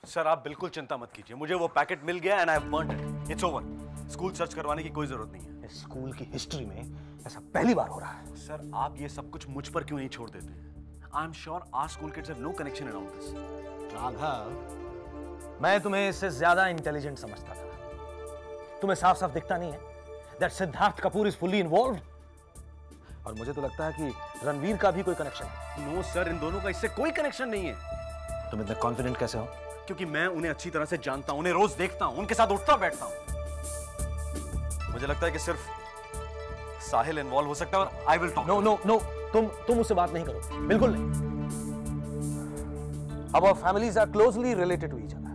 Sir आप बिल्कुल चिंता मत कीजिए, मुझे वो पैकेट मिल गया and I have burned it. It's over. School search करवाने की कोई जरूरत नहीं है। इस स्कूल की हिस्ट्री में ऐसा पहली बार हो रहा है। सर आप ये सब कुछ मुझ पर क्यों नहीं छोड़ देते? I am sure our school kids have no connection around this. Raghav, मैं तुम्हें इससे ज्यादा इंटेलिजेंट समझता था। तुम्हें साफ साफ दिखता नहीं है that Siddharth Kapoor is fully involved? और मुझे तो लगता है कि रणवीर का भी कोई कनेक्शन है। नो सर, इन दोनों का इससे कोई कनेक्शन नहीं है। तुम इतने कॉन्फिडेंट कैसे हो? क्योंकि मैं उन्हें अच्छी तरह से जानता हूं, उन्हें रोज देखता हूं, उनके साथ उठता बैठता हूं। मुझे लगता है कि सिर्फ साहिल इन्वॉल्व हो सकता है और I will talk. No no no, तुम उससे बात नहीं करो, बिल्कुल नहीं। Our families are closely related to each other.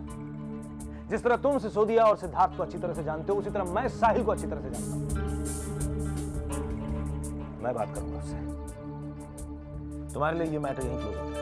जिस तरह तुम सिसोदिया और सिद्धार्थ को अच्छी तरह से जानते हो, उसी तरह मैं साहिल को अच्छी तरह से जानता हूं। मैं बात करूंगा उससे। तुम्हारे लिए ये मैटर यहीं क्लोज होता है।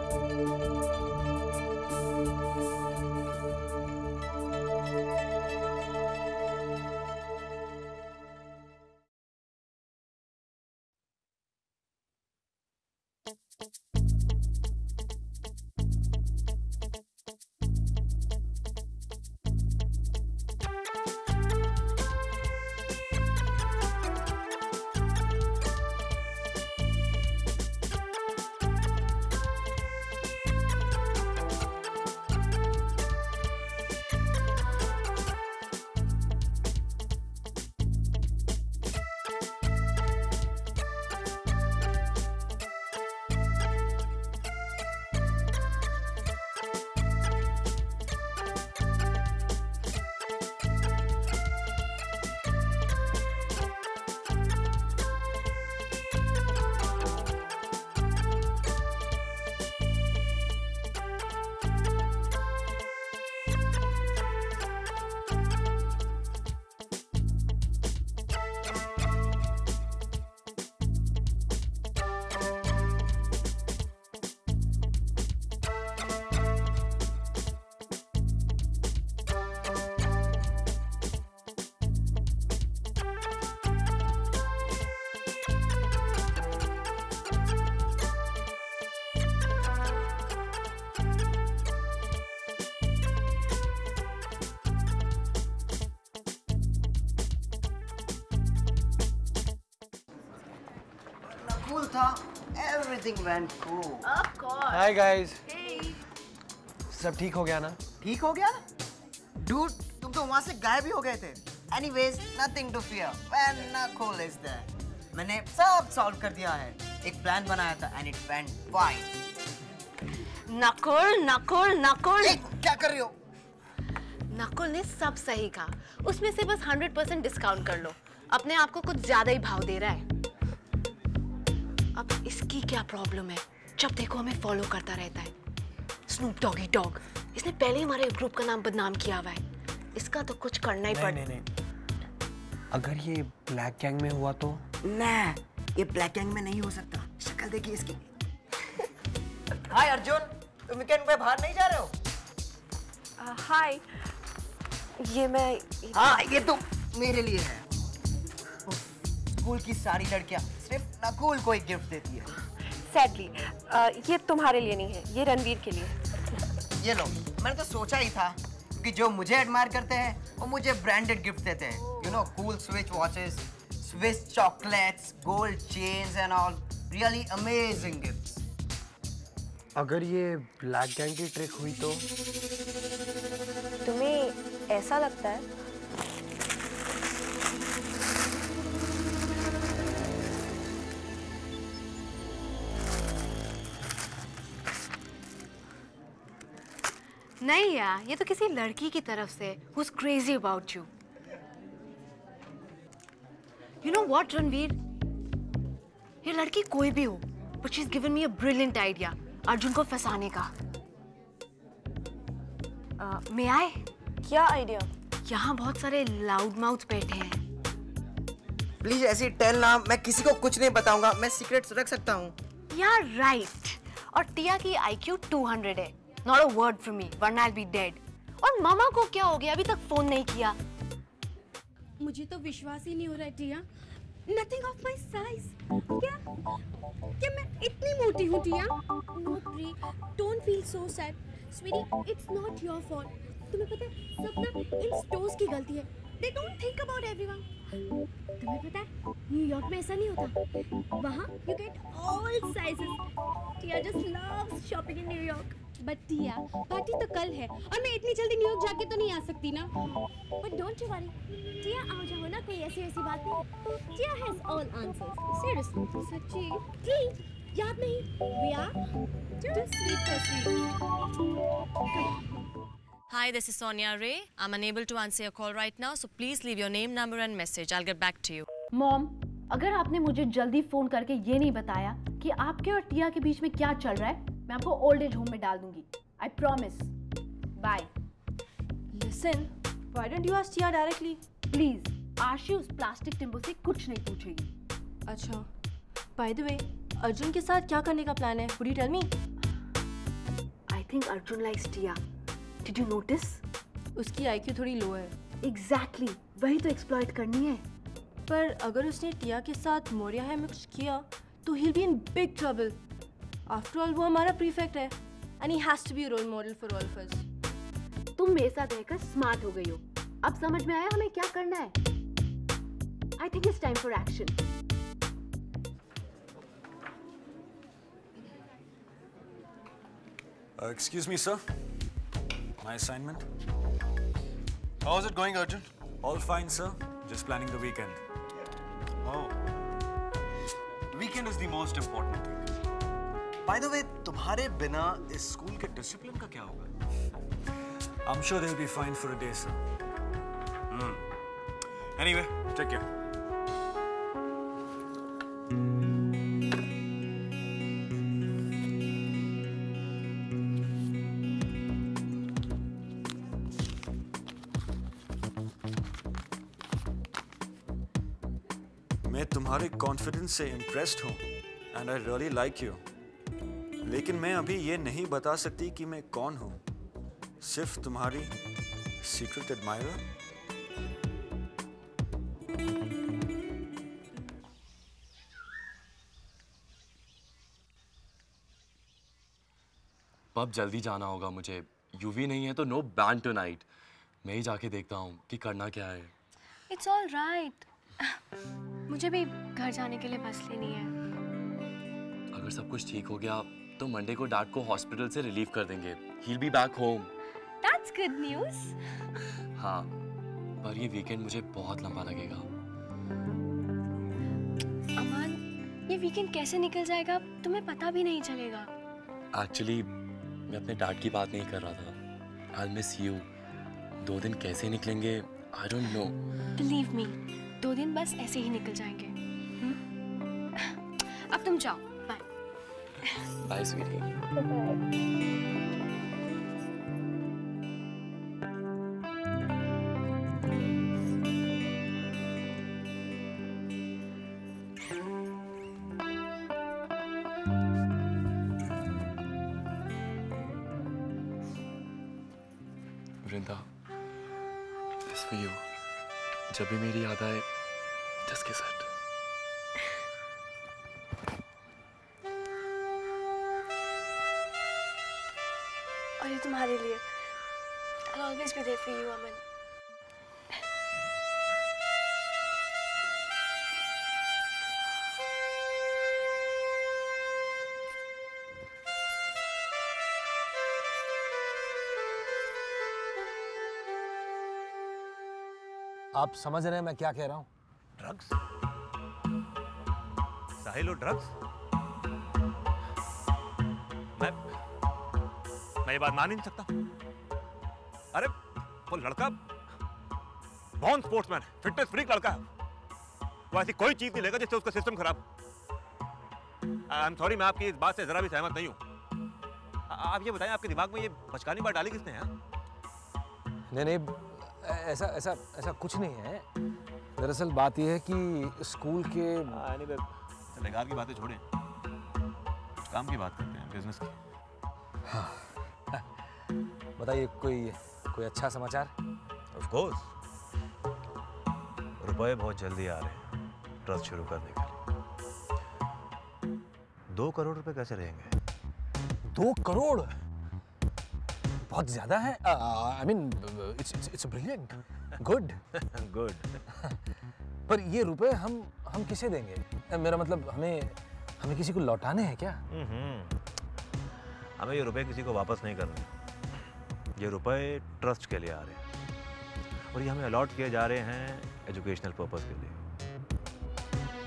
Everything went cool. Of course. Hi guys. Hey. सब ठीक हो गया ना? ठीक हो गया ना? Dude, तुम तो वहाँ से गायब ही हो गए थे. Anyways, nothing to fear. When Nakul is there. मैंने सब सॉल्व कर दिया है. एक प्लान बनाया था and it went fine. Nakul क्या कर रही हो? नकुल ने सब सही कहा। उसमें से बस 100% डिस्काउंट कर लो। अपने आप को कुछ ज्यादा ही भाव दे रहा है। अब इसकी क्या प्रॉब्लम है? जब देखो हमें फॉलो करता रहता है। Snoop doggy dog. इसने पहले ही हमारे ग्रुप का नाम बदनाम किया हुआ है। इसका तो कुछ करना ही पड़ेगा। नहीं। अगर ये ब्लैक गैंग में हुआ तो? नहीं, ये ब्लैक गैंग में नहीं हो सकता। शक्ल देखिए इसकी। हाय अर्जुन, तुम वीकेंड पे बाहर नहीं जा रहे हो? हाय। ये मैं। हाँ, ये तो मेरे लिए है। स्कूल की सारी लड़कियां सिर्फ नकुल को एक गिफ्ट देती है। सैडली, ये तुम्हारे लिए नहीं है, ये रणवीर के लिए। ये लो, मैंने तो सोचा ही था कि जो मुझे एडमायर करते हैं वो मुझे ब्रांडेड गिफ्ट देते हैं। You know, cool switch watches, Swiss chocolates, gold chains and all, really amazing gifts. अगर ये ब्लैक गैंग की ट्रिक हुई तो? तुम्हें ऐसा लगता है? नहीं यार, ये तो किसी लड़की की तरफ से who's crazy about you. You know what, Ranveer? ये लड़की कोई भी हो, but she's given me a brilliant idea. Arjun को फंसाने का। May I? क्या आइडिया? यहाँ बहुत सारे लाउड माउथ बैठे हैं। प्लीज ऐसी टेल ना, मैं किसी को कुछ नहीं बताऊंगा, मैं सीक्रेट्स रख सकता हूँ। यार राइट। और टिया की IQ 200 है। Not a word from me, वरना I'll be dead. और मामा को क्या हो गया? अभी तक फोन नहीं किया। मुझे तो विश्वास ही नहीं हो रहा है टिया। Nothing of my size. क्या मैं इतनी मोटी हूँ टिया? No Pri, don't feel so sad. Sweetie, it's not your fault. तुम्हें पता है सब ना इन स्टोर्स की गलती है। They don't think about everyone. तुम्हें पता है न्यूयॉर्क में ऐसा नहीं होता। वहाँ you get all sizes. Tia just loves shopping in New York. But Tia party तो कल है और मैं इतनी जल्दी न्यूयॉर्क जाके तो नहीं आ सकती ना। But don't you worry. टिया आओ जाओ ना, कोई ऐसी बात नहीं। टिया has all answers. Seriously. सच्ची? Please, याद नहीं? We are too sweet for sweet. Hi, this is Sonia Ray. I'm unable to answer your call right now, so please leave your name, number and message. I'll get back to you. Mom, अगर आपने मुझे जल्दी phone करके ये नहीं बताया कि आपके और टिया के बीच में क्या चल रहा है, मैं आपको ओल्ड एज होम में डाल दूंगी। I promise. Bye. Listen, why don't you ask Tia directly? Please, आशी उस प्लास्टिक टिम्बो से कुछ नहीं पूछेगी। अच्छा, by the way, अर्जुन के साथ क्या करने का प्लान है? Would you tell me? I think Arjun likes Tia. Did you notice? उसकी IQ थोड़ी लो है। Exactly. वही तो एक्सप्लॉइट करनी है। पर अगर उसने टिया के साथ मोरिया है मिक्स किया, तो he'll be in big trouble. After all, वो हमारा प्रीफेक्ट है, and he has to be a role model for all of us. तुम मेरे साथ रहकर स्मार्ट हो गई हो। अब समझ में आया हमें क्या करना है। I think it's time for action. Excuse me, sir. My assignment. How is it going, Arjun? All fine, sir. Just planning the weekend. Oh. Weekend is the most important thing. By the way, तुम्हारे बिना इस school के discipline का क्या होगा? I'm sure they'll be fine for a day, sir. Anyway, take care. मैं तुम्हारे confidence से इम्प्रेस्ड हूँ and I really like you, लेकिन मैं अभी ये नहीं बता सकती कि मैं कौन हूँ। सिर्फ तुम्हारी सीक्रेट एडमायरर। अब जल्दी जाना होगा मुझे। यूवी नहीं है तो नो बैंड टुनाइट। मैं ही जाके देखता हूँ कि करना क्या है। It's all right. मुझे भी घर जाने के लिए बस लेनी है। अगर सब कुछ ठीक हो गया तो मंडे को डैड को हॉस्पिटल से रिलीव कर देंगे। He'll be back home. That's good news. हाँ, पर ये वीकेंड मुझे बहुत लंबा लगेगा। अमन, ये वीकेंड कैसे निकल जाएगा तुम्हें पता भी नहीं चलेगा। एक्चुअली मैं अपने डैड की बात नहीं कर रहा था। I'll miss you. 2 दिन कैसे निकलेंगे I don't know. Believe me, 2 दिन बस ऐसे ही निकल जाएंगे। अब तुम जाओ। Bye. Bye sweety. Vrinda, this for you. जब भी मेरी याद आए, just kiss it. और ये तुम्हारे लिए। I'll always be there for you, अमन। आप समझ रहे हैं मैं क्या कह रहा हूँ? ड्रग्स? साहिल और ड्रग्स? मैं ये बात मान ही नहीं सकता। अरे वो लड़का बॉर्न स्पोर्ट्समैन, फिटनेस फ्रीक लड़का है। वो ऐसी कोई चीज नहीं लेगा जिससे उसका सिस्टम खराब। आई एम सॉरी, मैं आपकी इस बात से जरा भी सहमत नहीं हूँ। आप ये बताएं, आपके दिमाग में ये बचकानी बात डाली किसने है? नहीं, ऐसा कुछ नहीं है। दरअसल बात यह है कि स्कूल के बेकार की बातें छोड़ें, कुछ काम की बात करते हैं, बिजनेस की। हाँ। बताइए कोई अच्छा समाचार? Of course. रुपए बहुत जल्दी आ रहे हैं ट्रस्ट शुरू करने के लिए। 2 करोड़ रुपए कैसे रहेंगे? 2 करोड़ बहुत ज्यादा है। I mean it's brilliant, good good. पर ये रुपए हम किसे देंगे? मेरा मतलब हमें किसी को लौटाने हैं क्या? हमें ये रुपए किसी को वापस नहीं करने। ये रुपए ट्रस्ट के लिए आ रहे हैं और ये हमें अलॉट किए जा रहे हैं एजुकेशनल पर्पस के लिए,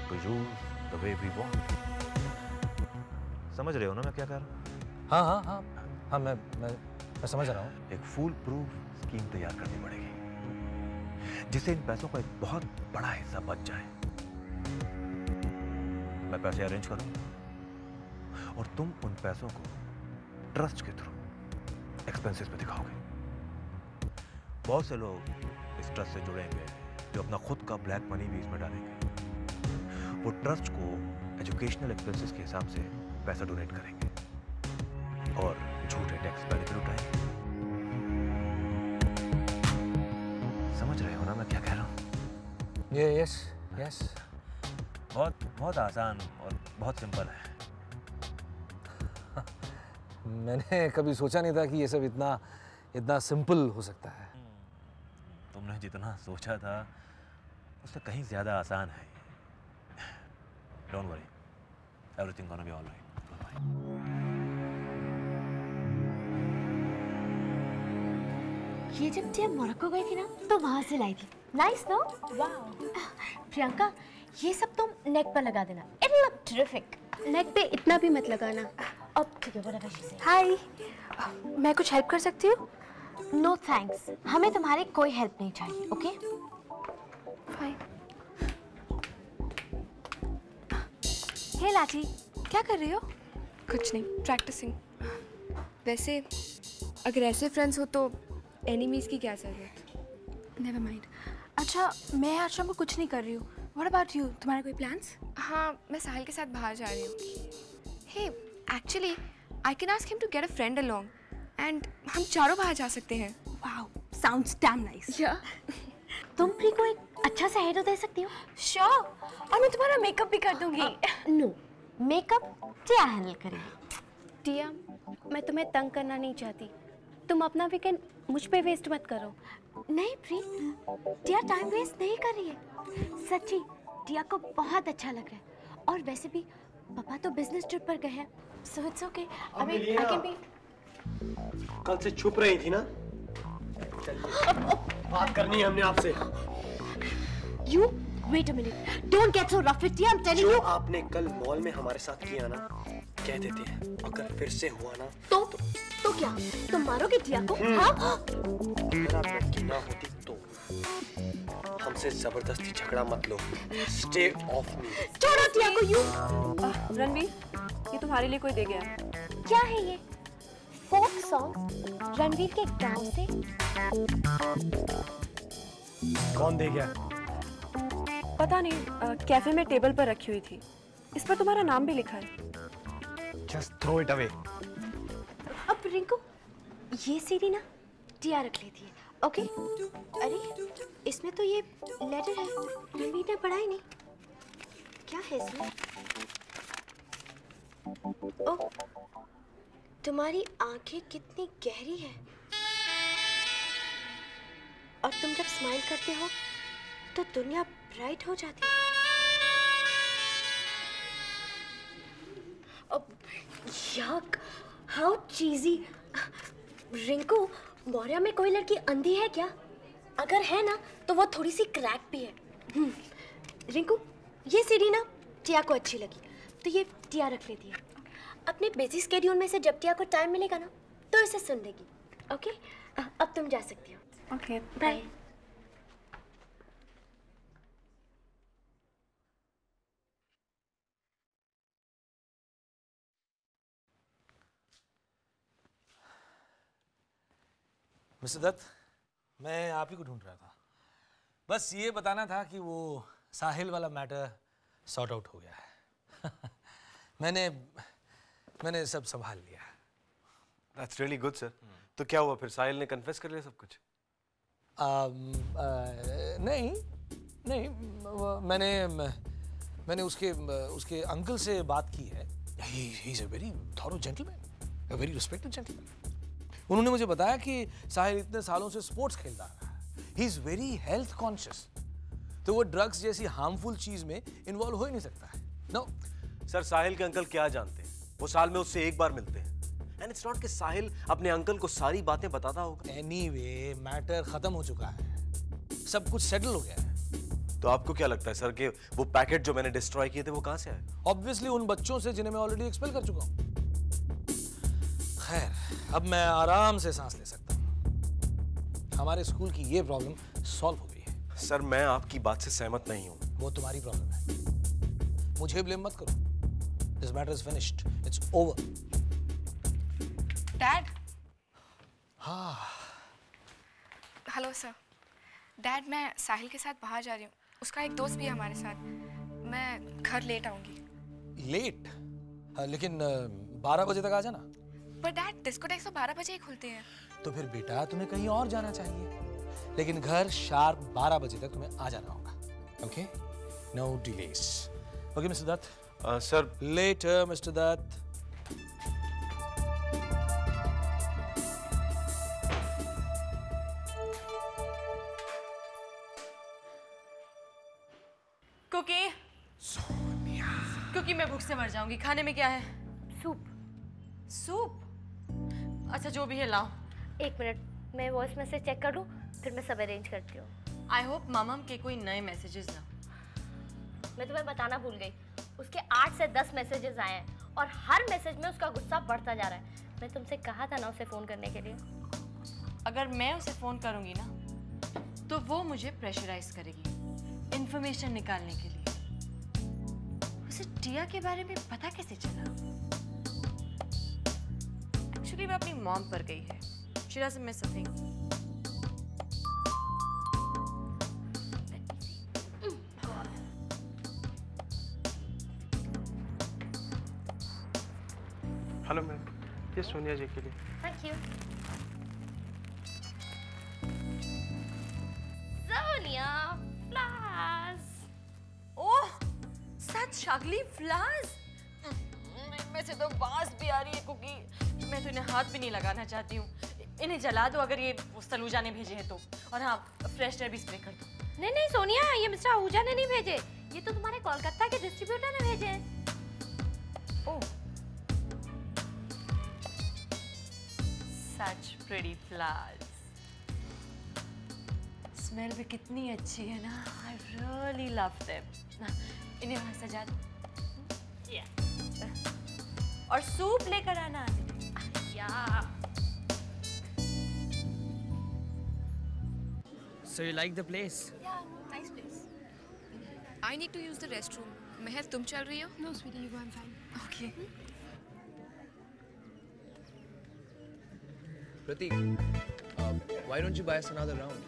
to use the way we want. समझ रहे हो ना मैं क्या कर रहा हूँ? हाँ, मैं समझ रहा हूँ। एक फूल प्रूफ स्कीम तैयार करनी पड़ेगी जिससे इन पैसों का एक बहुत बड़ा हिस्सा बच जाए। मैं पैसे अरेंज करूंगा और तुम उन पैसों को ट्रस्ट के थ्रू एक्सपेंसेस में दिखाओगे। बहुत से लोग इस ट्रस्ट से जुड़ेंगे जो अपना खुद का ब्लैक मनी भी इसमें डालेंगे। वो ट्रस्ट को एजुकेशनल एक्सपेंसेस के हिसाब से पैसा डोनेट करेंगे और झूठे टैक्स बेनिफिट उठाएंगे। समझ रहे हो ना मैं क्या कह रहा हूँ? यस। बहुत आसान और बहुत सिंपल है। मैंने कभी सोचा नहीं था कि ये सब इतना सिंपल हो सकता है। तुमने जितना सोचा था उससे कहीं ज्यादा आसान है। Don't worry, everything gonna be alright. ये जब टिया मोरक्को गई थी ना तो वहां से लाई थी। Nice no? वाओ। प्रियंका, ये सब तुम नेक पर लगा देना। It look टरिफिक। नेक पे इतना भी मत लगाना। अब ठीक है, व्हाटएवर शी से। हाय, मैं कुछ हेल्प कर सकती हूँ? नो थैंक्स, हमें तुम्हारी कोई हेल्प नहीं चाहिए। ओके? फाइन। हे लाठी, क्या कर रही हो? कुछ नहीं, प्रैक्टिसिंग। वैसे अगर ऐसे फ्रेंड्स हो तो एनिमीज की क्या जरूरत? Never mind. अच्छा, मैं आज शाम को कुछ नहीं कर रही हूँ। What about you? तुम्हारे कोई प्लान्स? हाँ, मैं साहिल के साथ बाहर जा रही हूँ। Hey, actually I can ask him to get a friend along and हम चारों बाहर जा सकते हैं। Wow, sounds damn nice. या तुम प्री को एक अच्छा सा हेयर दे सकती हो? श्योर, और मैं तुम्हारा मेकअप भी कर दूंगी। नो, मेकअप टिया हैंडल करेगी। टिया, मैं तुम्हें तंग करना नहीं चाहती। तुम अपना वीकेंड मुझ पे वेस्ट मत करो। नहीं प्री, टिया टाइम वेस्ट नहीं कर रही है। सच्ची, टिया को बहुत अच्छा लग रहा है। और वैसे भी पापा तो बिजनेस ट्रिप पर गए हैं, so it's okay. I mean I can be. कल से छुप रही थी ना? बात करनी है हमने आपसे। You wait a minute. Don't get so rough with me. I'm telling you. जो आपने कल मॉल में हमारे साथ किया ना, कह देते हैं अगर फिर से हुआ ना तो क्या? तुम मारोगे टिया को? हाँ? अगर आप लड़की ना होती तो हमसे जबरदस्ती झगड़ा मत लो। Stay off me. छोड़ो टिया को। You. रणवीर, ये तुम्हारे लिए कोई दे गया। क्या है ये? फोक सॉन्ग रणवीर के गांव से। कौन दे गया? पता नहीं, कैफे में टेबल पर रखी हुई थी। इस पर तुम्हारा नाम भी लिखा है। Just throw it away. अब रिंकू, ये सीडी ना टिया रख लेती है, ओके? अरे, इसमें तो ये लेटर है, रणवीर ने पढ़ा ही नहीं। क्या है इसमें? ओह, तुम्हारी आंखें कितनी गहरी है और तुम जब स्माइल करते हो तो दुनिया ब्राइट हो जाती है। अब यक, हाउ चीजी। रिंकू, मौर्या में कोई लड़की अंधी है क्या? अगर है ना तो वो थोड़ी सी क्रैक भी है। रिंकू, ये सीडी ना टिया को अच्छी लगी तो ये टिया रख लेती है। अपने बिजी स्केड्यूल में से जब टिया को टाइम मिलेगा ना तो इसे सुन लेगी, ओके? अब तुम जा सकती हो। Okay, bye. मिस्टर दत्त, मैं आप ही को ढूंढ रहा था। बस ये बताना था कि वो साहिल वाला मैटर सॉर्ट आउट हो गया है। मैंने सब संभाल लिया। That's really good, sir. तो क्या हुआ फिर? साहिल ने कन्फेस कर लिया सब कुछ? नहीं, नहीं, मैंने उसके अंकल से बात की है। He is a very thorough gentleman, a very respected gentleman. उन्होंने मुझे बताया कि साहिल इतने सालों से स्पोर्ट्स खेलता रहा है। He is very health conscious, तो वो ड्रग्स जैसी हार्मफुल चीज में इन्वॉल्व हो ही नहीं सकता है। नो सर, साहिल के अंकल क्या जानते हैं, वो साल में उससे एक बार मिलते हैं। एंड इट्स नॉट कि साहिल अपने अंकल को सारी बातें बताता होगा। एनीवे, मैटर खत्म हो चुका है, सब कुछ सेटल हो गया है। तो आपको क्या लगता है सर कि वो पैकेट जो मैंने डिस्ट्रॉय किए थे वो कहां से आए? ऑब्वियसली उन बच्चों से जिन्हें मैं ऑलरेडी एक्सपेल कर चुका हूं। खैर, अब मैं आराम से सांस ले सकता हूं। हमारे स्कूल की ये प्रॉब्लम सॉल्व हो गई है। सर, मैं आपकी बात से सहमत नहीं हूं। वो तुम्हारी प्रॉब्लम है, मुझे ब्लेम मत करो। This matter is finished, it's over. Dad. हाँ। Hello sir. डैड, मैं साहिल के साथ बाहर जा रही हूँ। उसका एक दोस्त भी है हमारे साथ। मैं घर लेट आऊंगी। लेट? लेकिन 12 बजे तक आ जाना। पर डैड, डिस्कोटेक्स तो 12 बजे ही खुलते हैं। तो फिर बेटा तुम्हें कहीं और जाना चाहिए, लेकिन घर शार्प 12 बजे तक तुम्हें आ जाना होगा। Okay? No delays. Okay Mr Dutt? Sir, later Mr Dutt. Cookie. Sonia. Cookie, मैं भूख से मर जाऊंगी। खाने में क्या है? सूप। सूप? अच्छा, जो भी है लाओ। एक मिनट, मैं वॉइस मैसेज चेक कर लूं, फिर मैं सब अरेंज करती हूँ। आई होप मामम के कोई नए मैसेजेस ना। मैं तुम्हें बताना भूल गई, उसके 8 से 10 मैसेजेस आए हैं और हर मैसेज में उसका गुस्सा बढ़ता जा रहा है। मैं तुमसे कहा था ना उसे फोन करने के लिए। अगर मैं उसे फोन करूंगी ना, तो वो मुझे प्रेशराइज करेगी इंफॉर्मेशन निकालने के लिए। उसे टिया के बारे में पता कैसे चला? एक्चुअली वो अपनी मॉम पर गई है। She doesn't miss a thing. Hello ma'am, ये सोनिया जी के लिए। Thank you. Sonia flowers. Oh, सच अगली फ्लावर्स। इनमें से तो बांस भी आ रही है कुकी। मैं तो इन्हें हाथ भी नहीं लगाना चाहती हूँ। इन्हें जला दो अगर ये सलूजा ने भेजे हैं तो। और हाँ, फ्रेशनर भी स्प्रे कर दो। नहीं नहीं सोनिया, ये मिस्टर आहूजा ने नहीं भेजे, ये तो तुम्हारे कोलकाता के डिस्ट्रीब्यूटर ने भेजे हैं। ओह, सच प्रीटी फ्लावर्स। स्मेल भी कितनी अच्छी है ना। I really love them. इन्हें वहां सजा दो। और सूप लेकर आना। या So you like the place? Yeah, nice place. I need to use the restroom. Meher, तुम चल रही हो? No, sweetie, you go. I'm fine. Okay. Pratik, why don't you buy us another round?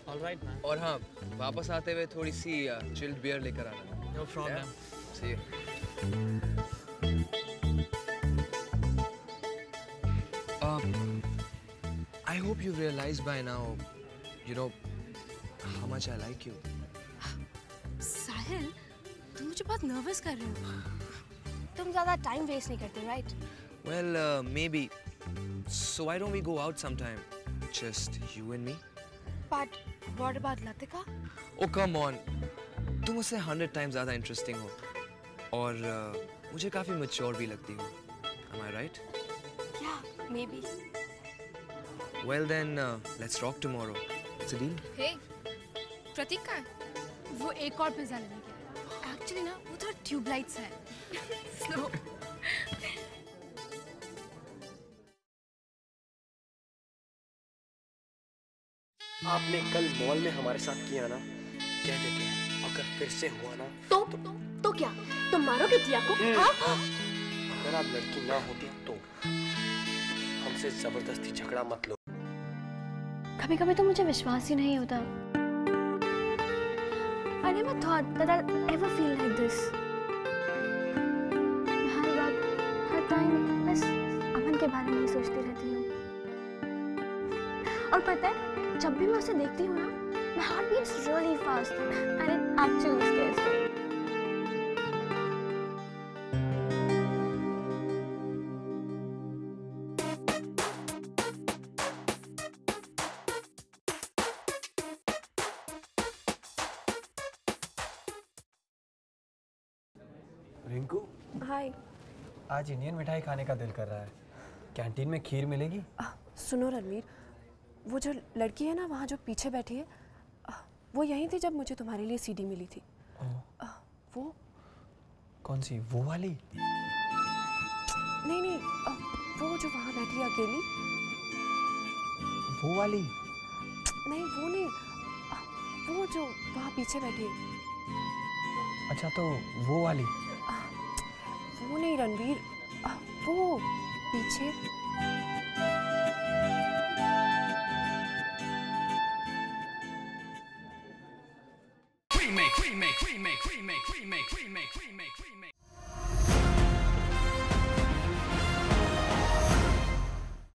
All right, man. और हाँ, वापस आते हुए थोड़ी सी chilled beer लेकर आना. No problem. Yeah? See you. I hope you realize by now, you know, how much I like you. साहिल, तुम मुझे बहुत नर्वस कर रहे हो। तुम ज़्यादा टाइम वेस्ट नहीं करते, right? Well, maybe. So why don't we go out sometime? Just you and me? But what about Latika? Oh, come on. तुम उससे 100 times ज़्यादा interesting हो और मुझे काफी mature भी लगती हो. Am I right? Yeah, maybe. Well then, let's rock tomorrow. It's a deal. Hey, प्रतीक का? वो एक और पिज़्ज़ा लेने गया। Actually ना, वो थोड़ा ट्यूबलाइट्स है। Slow. आपने कल मॉल में हमारे साथ किया ना, कह देते हैं अगर फिर से हुआ ना तो क्या तुम मारोगे टिया को? हाँ? अगर आप लड़की ना होती तो हमसे जबरदस्ती झगड़ा मत लो। कभी कभी तो मुझे विश्वास ही नहीं होता। I never thought that I'll ever feel like this. मैं हर टाइम बस अमन के बारे में ही सोचती रहती हूँ। और पता है, जब भी मैं उसे देखती हूँ ना, My heart beats really fast and it actually scares me. Rinku, हाय। आज इंडियन मिठाई खाने का दिल कर रहा है। कैंटीन में खीर मिलेगी? सुनो रणवीर, वो जो लड़की है ना वहाँ जो पीछे बैठी है, वो यहीं थी जब मुझे तुम्हारे लिए सीडी मिली थी। वो कौन सी? वो वाली? नहीं नहीं, वो जो वहाँ बैठी है अकेली। वो वाली? नहीं वो नहीं, वो जो वहाँ पीछे बैठी है। अच्छा तो वो वाली? वो नहीं रणवीर, वो पीछे। Remake, remake, remake, remake, remake, remake, remake, remake.